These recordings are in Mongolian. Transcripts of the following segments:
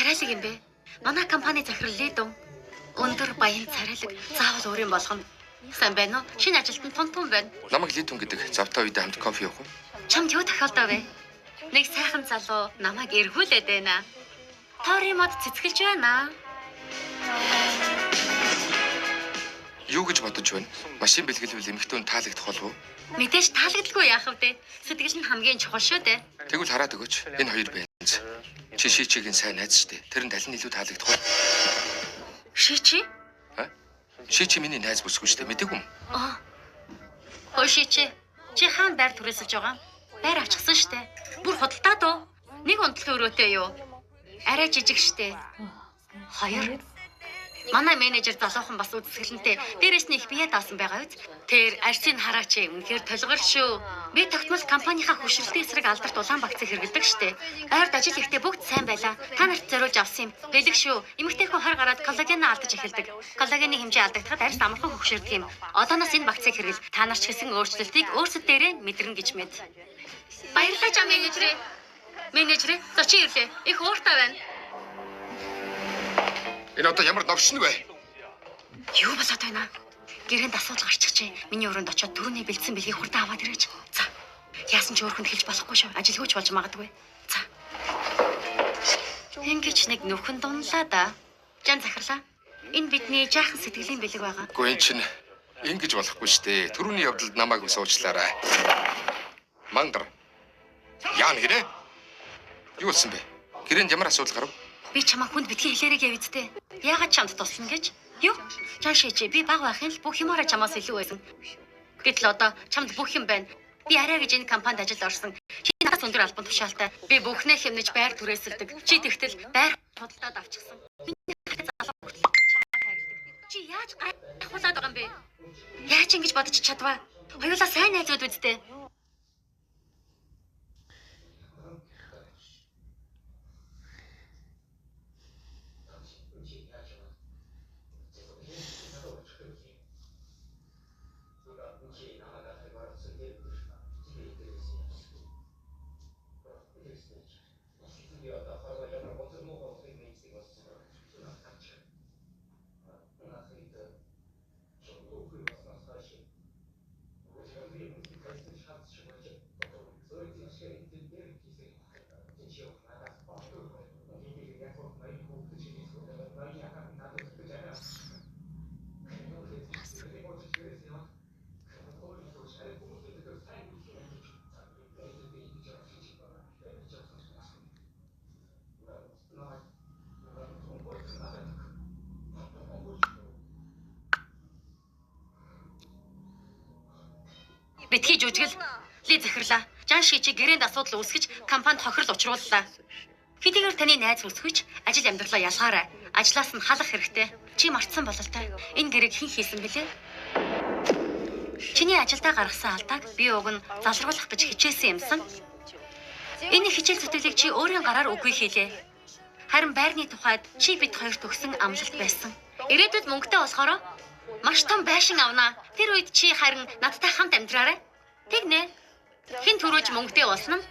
царайлаг юм бэ? Манай компани захирал лидон. Өндөр баян царайлаг заавал өөрийн болгоно. Сайн байна уу? Шинэ ажилтан тун байна. Намайг лидон гэдэг завтай үедээ хамт кофе явах уу? Чамд юу тохиолдоо вэ? Нэг сайхан залуу намайг эргүүлээд байна. Тори мод цэцгэлж байна. Юу гэж бодож байна? Машин бэлгэлвэл эмэгтэй хүн таалагдах болов уу? Мэдээж таалагдaltaгүй яах вэ? Сэтгэл нь хамгийн чухал шүү дээ. Тэгвэл хараад өгөөч. Энэ хоёр байна. Чи шийчигийн сайн найз штэ. Тэрэнд аль нь илүү таалагдах вэ? Шичи? Шичи миний найз бүсгүй штэ. Мэдээгүй юм. Шичи. Чи хаан байр түрээсэлж байгаа? Байр авчихсан штэ. Бүр худалдаа дөө. Нэг унтлагын өрөөтэй юу? Арай жижиг штэ. Хоёр. Манай менежер залуухан бас үзэсгэлэнтэй. Дээрээс нь их бие даасан байгаа үз. Тэр арсыг хараач. Үнэхээр толгор шүү. Би тогтмол компанийнхаа хөшрөлтийн эсрэг алдарт Улаанбаатарт хэрэгэлдэг штэ. Ойрд ажил ихтэй бүгд сайн байлаа. Та нарт зориулж авсан юм. Бэлэг шүү. Эмэгтэй хүн хар гараад коллаген алдаж эхэлдэг. Коллагены хэмжээ алдагдахад арьс амархан хөвгшөрдөг юм. Одооноос энэ багцыг хэрэгэл. Та нар ч гэсэн өөрчлөлтийг өөрсдөө мэдэрнэ гэж мэд. Баярлалаа чам менежер. Менежер, за чи ирлээ. Их ууртай байна. Энэ одоо ямар новшин вэ? Юу болоод байна? Гэрээнд асуудал гарчихжээ. Миний өрөөнд очиод түрүүний бэлдсэн бэлгийг хурдан аваад ирээч. За. Яасан ч өөрхөнд хэлж болохгүй шүү. Ажилгүйч болж магадгүй. За. Ингэж нэг нөхөн дунлаа да. Жан захирлаа. Энэ бидний жаахан сэтгэлийн бэлэг байгаа. Гэхдээ эн чинь ингэж болохгүй штэ. Түрүүний явдалд намайг суучлаарай. Мангар. Яа нэрэ? Юу болсон бэ? Гэрээнд ямар асуудал гарав? Би чамаа хүнд битгий хэлээрэй гэв үсттэй. Яагаад чамд туслана гэж? Юу? Жан шийчээ би баг байхын л бүх юмараа чамаас илүү байсан. Гэтэл одоо чамд бүх юм байна. Би арай гэж энэ компанид ажилд орсон. Чи надаас өндөр албан тушаалтай. Би бүхнээ хэмнэж байр түрээсэлдэг. Чи тэгтэл байр худалдаад авчихсан. Миний залуу чамаа хайрладаг. Чи яаж гайхуулаад байгаа юм бэ? Яаж ингэж бодож чадваа? Хоёулаа сайн найзууд үсттэй. Битгий жүжигэл ли захирлаа. Жан шийчи гэрээнд асуудал үүсгэж компанид хохирол учрууллаа. Хэдийгээр таны найз өсгөж ажил амьдралаа ялгаарай. Ажлаас нь халах хэрэгтэй. Чи мартсан бололтой. Энэ гэрээг хэн хийсэн бэлээ? Чиний ажилдаа гаргасан алдааг би уг нь залруулах гэж хичээсэн юмсан. Энэ хичээл зүтгэлийг чи өөрийн гараар үгүй хийлээ. Харин байрны тухайд чи бид хоёрт өгсөн амлалт байсан. Ирээдүйд мөнгөтэй болохоор маш том байшин авнаа. Тэр үед чи харин надтай хамт амьдраарай. Тэгнэ. Хин төрөөж мөнгөтэй болсон нь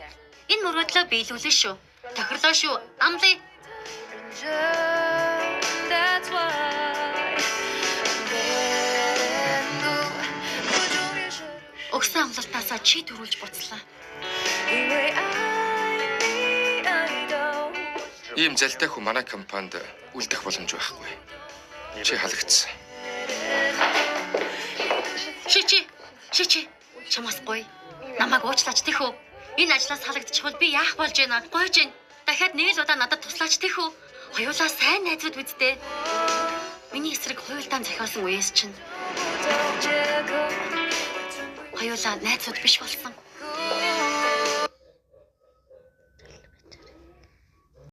энэ мөрөөдлөө биелүүлнэ шүү. Тохирлоо шүү. Амлая. Өгсөн амлалтаасаа чи төрүүлж буцлаа. Ийм залтай хүн манай компанид үлдэх боломж байхгүй. Чи халагдсан. Шичи. Чамаас гоё. Намайг уучлаач тэхүү. Энэ ажлаас халагдчихвал би яах болж байна? Гойж гин. Дахиад нэг л удаа надад туслаач тэхүү. Хоёулаа сайн найзууд үздэй. Миний эсрэг хуйлдаан захиалсан үеэс чинь хоёулаа найзууд биш болсон.